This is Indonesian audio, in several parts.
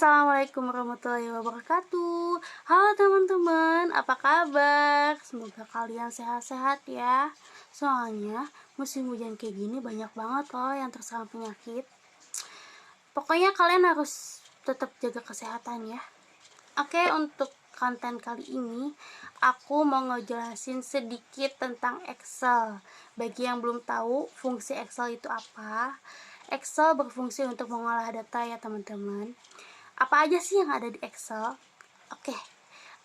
Assalamualaikum warahmatullahi wabarakatuh. Halo teman-teman, apa kabar? Semoga kalian sehat-sehat ya. Soalnya musim hujan kayak gini banyak banget loh yang terserang penyakit. Pokoknya kalian harus tetap jaga kesehatan ya. Oke, untuk konten kali ini aku mau ngejelasin sedikit tentang Excel. Bagi yang belum tahu fungsi Excel itu apa, Excel berfungsi untuk mengolah data ya teman-teman. Apa aja sih yang ada di Excel? Oke,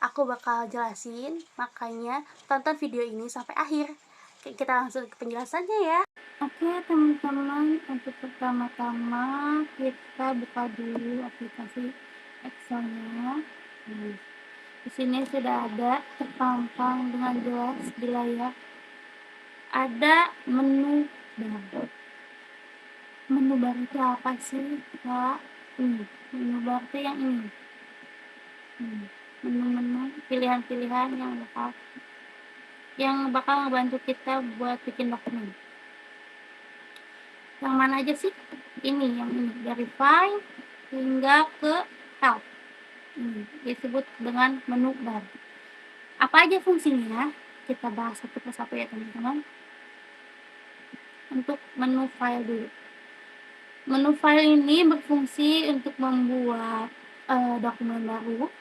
aku bakal jelasin, makanya tonton video ini sampai akhir. Oke, kita langsung ke penjelasannya ya. Oke teman-teman, untuk pertama-tama kita buka dulu aplikasi Excelnya. Di sini sudah ada terpampang dengan jelas di layar. Ada menu bar. Menu bar itu apa sih, Kak? Menu bar itu yang ini. Menu-menu pilihan-pilihan yang bakal ngebantu kita buat bikin dokumen. Yang mana aja sih? Yang ini dari file hingga ke help. Disebut dengan menu bar. Apa aja fungsinya? Kita bahas satu persatu ya teman-teman. Untuk menu file dulu. Menu file ini berfungsi untuk membuat dokumen baru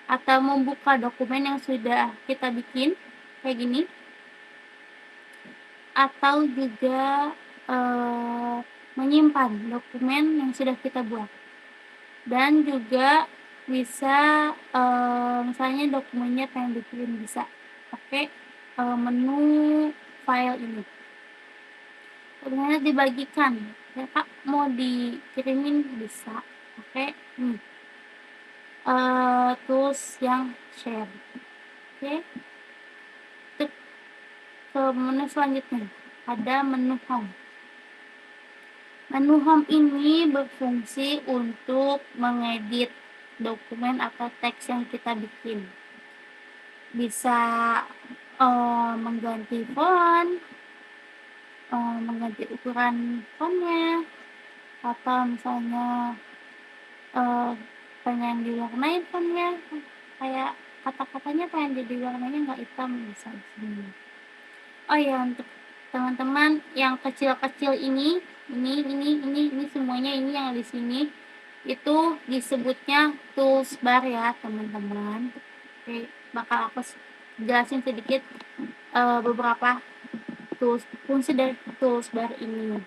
atau membuka dokumen yang sudah kita bikin kayak gini, atau juga menyimpan dokumen yang sudah kita buat, dan juga bisa misalnya dokumennya pengen dikirim bisa pakai menu file ini. Dokumennya dibagikan ya Kak, mau dikirimin bisa pakai ini tools yang share. Oke, ke menu selanjutnya ada menu home. Menu home ini berfungsi untuk mengedit dokumen atau teks yang kita bikin. Bisa mengganti font, mengganti ukuran fontnya, atau misalnya pengen diwarnain fontnya, kayak kata-katanya pengen jadi warnanya nggak hitam, bisa di sini. Oh ya, untuk teman-teman yang kecil-kecil ini semuanya ini yang di sini itu disebutnya tools bar ya teman-teman. Oke, bakal aku jelasin sedikit beberapa fungsi dari tools bar ini.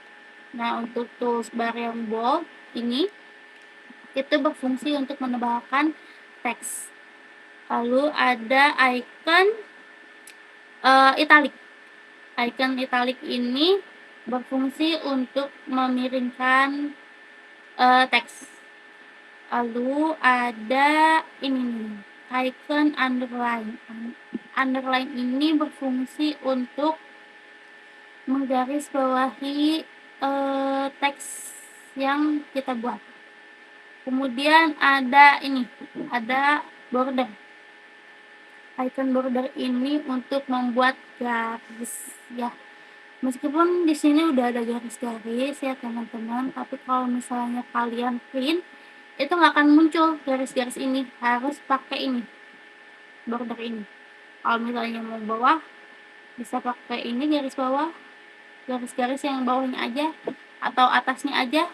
Nah, untuk tools bar yang bold ini itu berfungsi untuk menebalkan teks. Lalu ada icon italic. Icon italic ini berfungsi untuk memiringkan teks. Lalu ada ini icon underline. Underline ini berfungsi untuk menggarisbawahi teks yang kita buat. Kemudian ada border. Icon border ini untuk membuat garis ya. Meskipun di sini udah ada garis-garis ya teman-teman, tapi kalau misalnya kalian print itu nggak akan muncul garis-garis ini, harus pakai ini border ini. Kalau misalnya mau bawah bisa pakai ini garis bawah, garis-garis yang bawahnya aja atau atasnya aja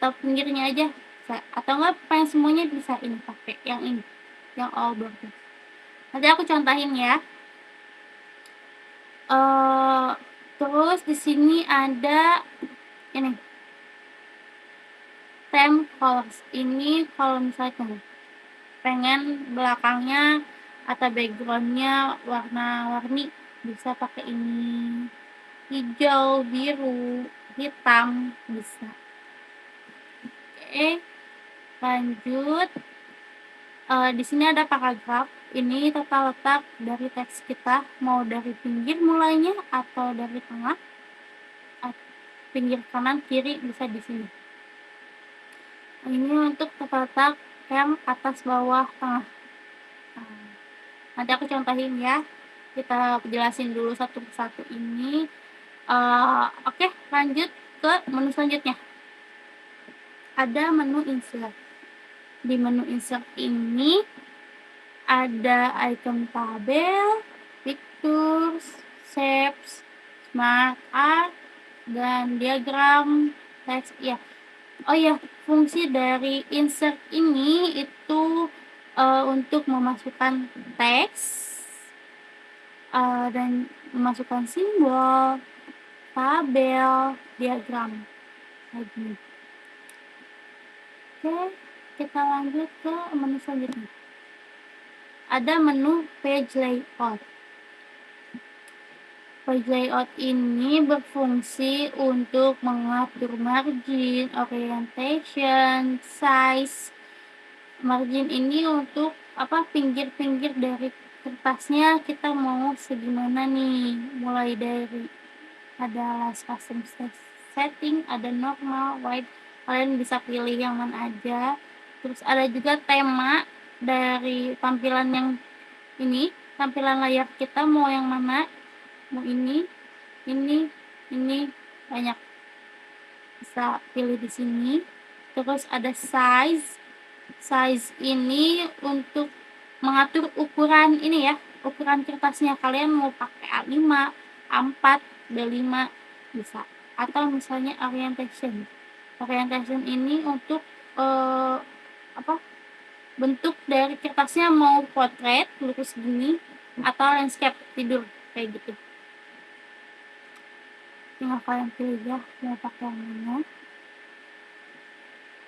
atau pinggirnya aja bisa. Atau nggak pengen semuanya bisa ini pakai yang ini, yang all border. Nanti aku contohin ya. Terus di sini ada ini theme colors. Ini kalau misalnya pengen belakangnya atau backgroundnya warna-warni bisa pakai ini, hijau, biru, hitam bisa. Oke, lanjut. Di sini ada paragraf. Ini tata letak dari teks kita, mau dari pinggir mulainya atau dari tengah, pinggir kanan kiri bisa di sini. Ini untuk tata letak yang atas bawah tengah. Nanti aku contohin ya. Kita jelasin dulu satu persatu ini. Oke, lanjut ke menu selanjutnya. Ada menu insert. Di menu insert ini ada icon tabel, pictures, shapes, smart art, dan diagram, teks. Ya, oh ya, fungsi dari insert ini itu untuk memasukkan teks dan memasukkan simbol, tabel, diagram kayak gini. Oke, kita lanjut ke menu selanjutnya. Ada menu page layout. Page layout ini berfungsi untuk mengatur margin, orientation, size. Margin ini untuk pinggir-pinggir dari kertasnya kita mau segimana nih, mulai dari ada last custom setting, ada normal, wide, kalian bisa pilih yang mana aja. Terus ada juga tema dari tampilan yang ini, tampilan layar kita mau yang mana, mau ini, banyak, bisa pilih di sini. Terus ada size ini untuk mengatur ukuran ini ya, ukuran kertasnya, kalian mau pakai A5, A4, B5 bisa. Atau misalnya orientation ini untuk bentuk dari kertasnya mau portrait lurus gini atau landscape tidur kayak gitu, tinggal kalian pilih ya mau pakai yang mana.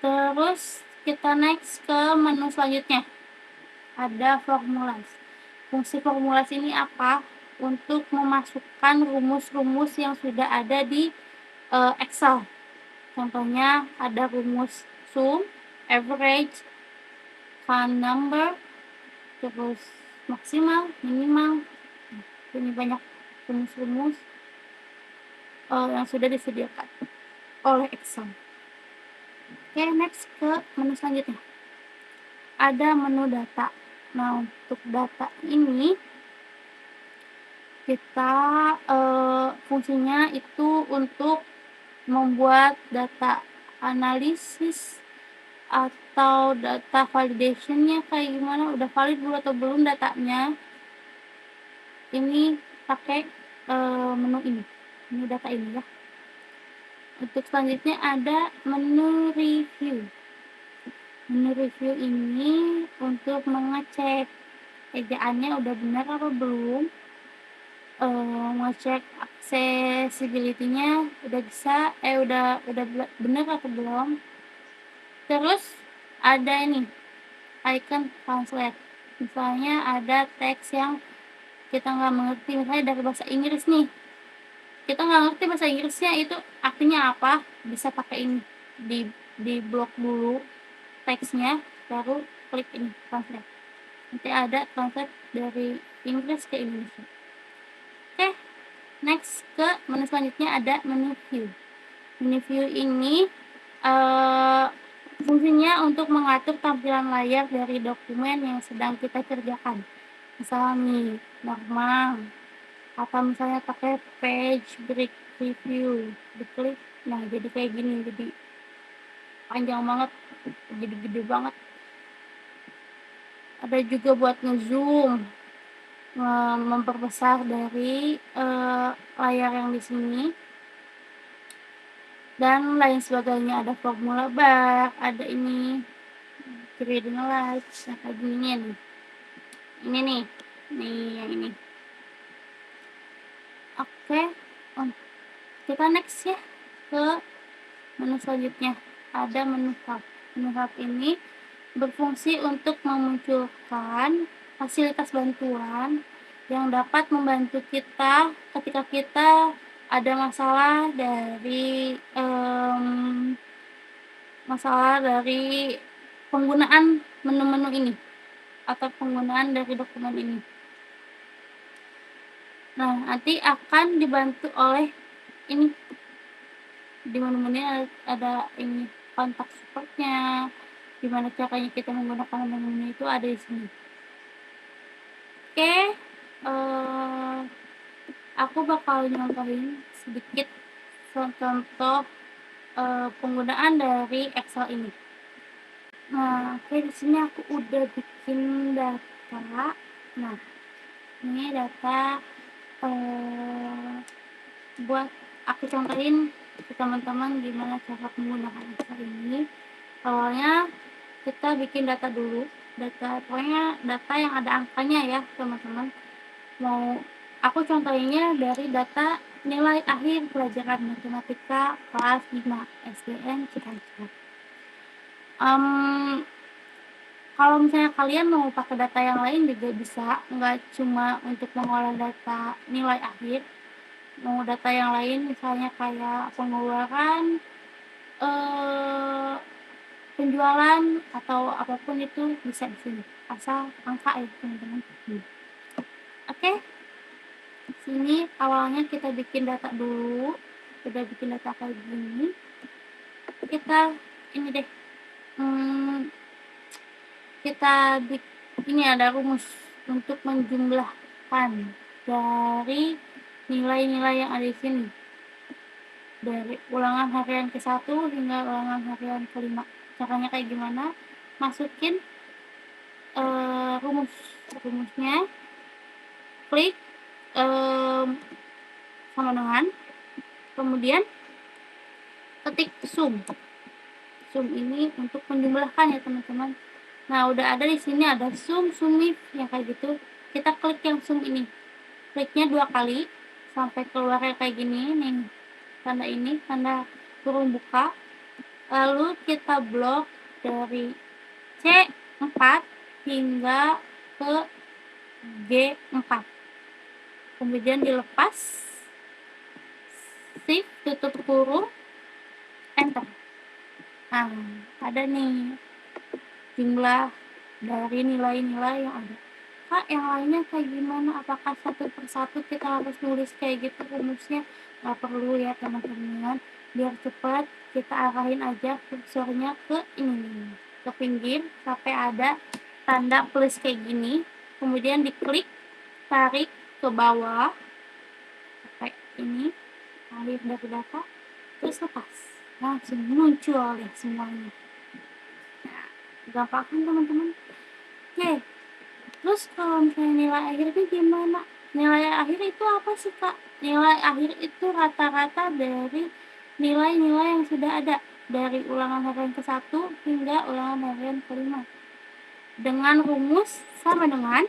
Terus kita next ke menu selanjutnya, ada formulas. Fungsi formulas ini apa? Untuk memasukkan rumus-rumus yang sudah ada di Excel. Contohnya ada rumus sum, average, count number, terus maksimal, minimal. Ini banyak rumus-rumus yang sudah disediakan oleh Excel. Oke, next ke menu selanjutnya. Ada menu data. Nah, untuk data ini kita fungsinya itu untuk membuat data analisis atau data validationnya kayak gimana, udah valid belum atau belum datanya. Ini pakai menu data ini ya. Untuk selanjutnya ada menu review. Menu review ini untuk mengecek ejaannya udah benar apa belum, ngecek accessibility-nya udah bisa, udah bener atau belum. Terus ada ini icon translate, misalnya ada teks yang kita nggak mengerti, misalnya dari bahasa Inggris nih, kita nggak ngerti bahasa Inggrisnya itu artinya apa, bisa pakai ini, di blok dulu teksnya baru klik ini translate, nanti ada translate dari Inggris ke Indonesia. Oke, next ke menu selanjutnya ada menu view. Menu view ini fungsinya untuk mengatur tampilan layar dari dokumen yang sedang kita kerjakan. Misalnya nih, normal, atau misalnya pakai page break review, diklik, nah jadi kayak gini, jadi panjang banget, jadi gede banget. Ada juga buat ngezoom, memperbesar dari layar yang di sini dan lain sebagainya. Ada formula bar, ada ini grading light, nah kayak gini nih, ini yang ini. Oke, kita next ya ke menu selanjutnya, ada menu hub. Menu hub ini berfungsi untuk memunculkan fasilitas bantuan yang dapat membantu kita ketika kita ada masalah dari penggunaan menu-menu ini atau penggunaan dari dokumen ini. Nah, nanti akan dibantu oleh ini, di menu-menu ada ini kontak supportnya, gimana caranya kita menggunakan menu itu ada di sini. Oke, aku bakal nyontohin sedikit contoh penggunaan dari Excel ini. Nah, oke, di sini aku udah bikin data. Nah, ini data buat aku contohin ke teman-teman gimana cara menggunakan Excel ini. Awalnya kita bikin data dulu, pokoknya data yang ada angkanya ya teman-teman. Aku contohinnya dari data nilai akhir pelajaran matematika kelas 5 SDN Cianjur. Kalau misalnya kalian mau pakai data yang lain juga bisa, nggak cuma untuk mengolah data nilai akhir. Mau data yang lain misalnya kayak pengeluaran, penjualan atau apapun itu bisa di sini. Asal angka ya teman-teman. Oke, sini awalnya kita bikin data dulu. Udah bikin data kayak gini. Kita ini deh. Ini ada rumus untuk menjumlahkan dari nilai-nilai yang ada di sini, dari ulangan harian ke-1 hingga ulangan harian ke-5. Caranya kayak gimana? Masukin rumusnya, klik sama dengan, kemudian ketik sum ini untuk menjumlahkan ya teman-teman. Nah, udah ada di sini ada sum if yang kayak gitu. Kita klik yang sum ini. Kliknya 2 kali sampai keluarnya kayak gini nih. Tanda kurung buka. Lalu kita blok dari C4 hingga ke G4. Kemudian dilepas. Shift tutup kurung, enter. Nah, ada nih jumlah dari nilai-nilai yang ada. Kak, yang lainnya kayak gimana? Apakah satu persatu kita harus nulis kayak gitu rumusnya? Nggak perlu ya teman-teman. Biar cepat, kita arahin aja kursornya ke ini, ke pinggir sampai ada tanda plus kayak gini. Kemudian diklik, tarik ke bawah sampai ini, akhir dari data, terus lepas. Langsung muncul ya semuanya. Nah, gampang kan teman-teman? Oke, terus kalau misalnya nilai akhir itu gimana? Nilai akhir itu apa sih Kak? Nilai akhir itu rata-rata dari nilai-nilai yang sudah ada dari ulangan harian ke-1 hingga ulangan harian ke-5. Dengan rumus sama dengan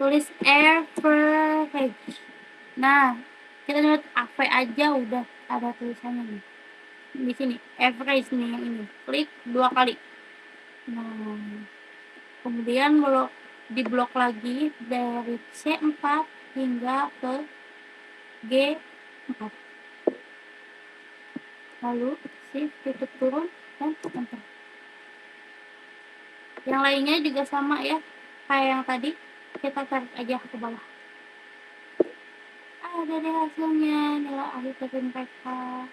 tulis average. Nah, kita lihat AV aja udah ada tulisannya nih. Di sini average nih yang ini. Klik 2 kali. Nah, kemudian diblok lagi dari C4 hingga ke G4. Lalu shift tutup turun dan enter. Yang lainnya juga sama ya, kayak yang tadi, kita tarik aja ke bawah. Ada deh hasilnya, nilai akhir dari mereka.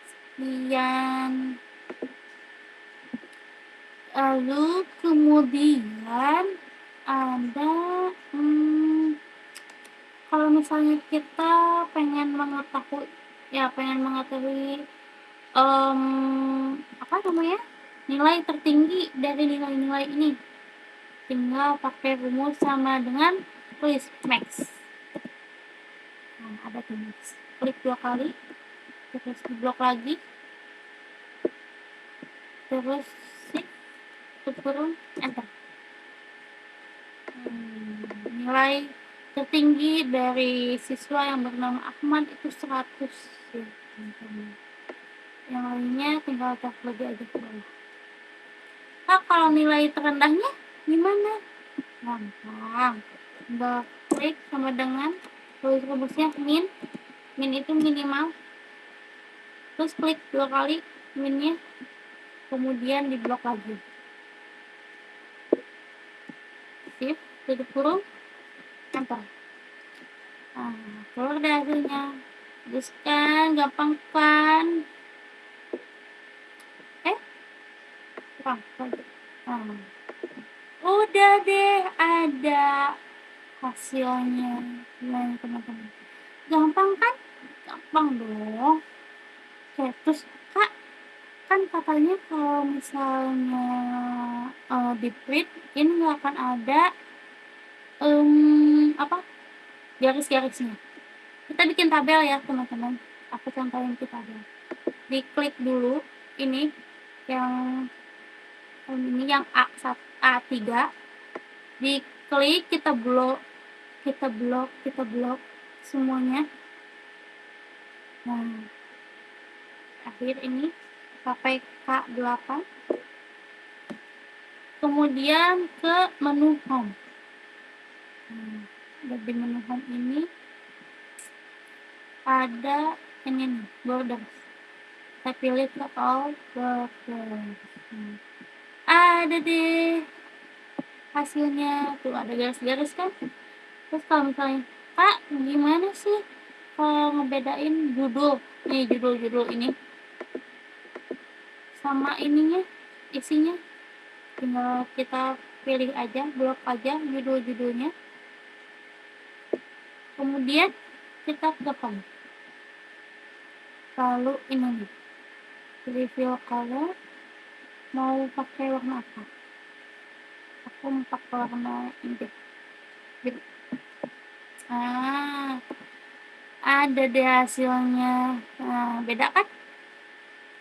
Sekian. Lalu kemudian ada kalau misalnya kita pengen mengetahui apa namanya, nilai tertinggi dari nilai-nilai ini, tinggal pakai rumus sama dengan tulis max. Nah, ada tuh max. Klik 2 kali, terus diblok lagi, terus turun, enter. Nilai tertinggi dari siswa yang bernama Ahmad itu 100 ya teman-teman. Yang lainnya tinggal tarik lagi aja ke bawah. Nah, kalau nilai terendahnya gimana? Gampang. Tinggal klik sama dengan tulis rumusnya min itu minimal. Terus klik 2 kali minnya, kemudian diblok lagi. Shift tutup kurung, enter. Nah, keluar deh hasilnya. Terus kan gampang kan? Nah, udah deh ada hasilnya. Gimana teman-teman? Gampang kan? Gampang dong. Oke, terus Kak kan katanya kalau misalnya di print ini nggak akan ada apa, garis-garisnya. Kita bikin tabel ya teman-teman, aku contohin di tabel. Diklik dulu ini yang yang A3, diklik, kita blok semuanya. Nah, akhir ini sampai K8, kemudian ke menu home. Di menu home ini ada ini nih, borders. Saya pilih ke all borders. Ada deh hasilnya, tuh ada garis-garis kan. Terus kalau misalnya, Kak, gimana sih kalau ngebedain judul nih, judul ini sama ininya, isinya? Tinggal kita pilih aja, blok aja judul-judulnya, kemudian kita ke home. Lalu ini nih, reveal color, mau pakai warna apa? Aku mau pakai warna ini. Ada deh hasilnya. Nah, beda kan?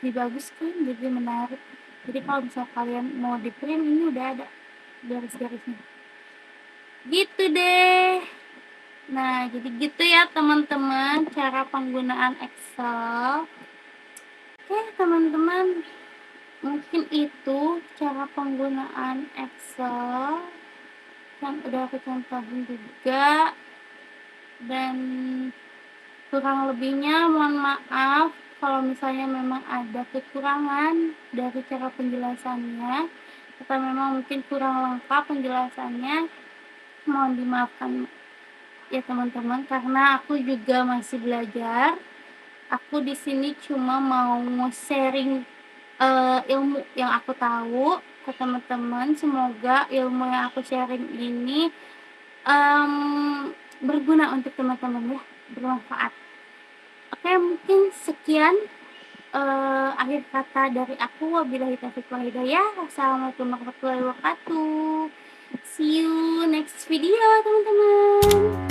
Lebih bagus kan, jadi menarik. Jadi kalau misal kalian mau di print, ini udah ada garis-garisnya. Gitu deh. Nah, jadi gitu ya teman-teman cara penggunaan Excel. Oke teman-teman, mungkin itu cara penggunaan Excel yang udah aku contohin juga, dan kurang lebihnya mohon maaf kalau misalnya memang ada kekurangan dari cara penjelasannya atau memang mungkin kurang lengkap penjelasannya, mohon dimaafkan ya teman-teman, karena aku juga masih belajar. Aku di sini cuma mau sharing ilmu yang aku tahu ke teman-teman. Semoga ilmu yang aku sharing ini berguna untuk teman-teman ya, bermanfaat. Oke, mungkin sekian akhir kata dari aku. Wabillahi taufiq wal hidayah. Wassalamualaikum warahmatullahi wabarakatuh. See you next video teman-teman.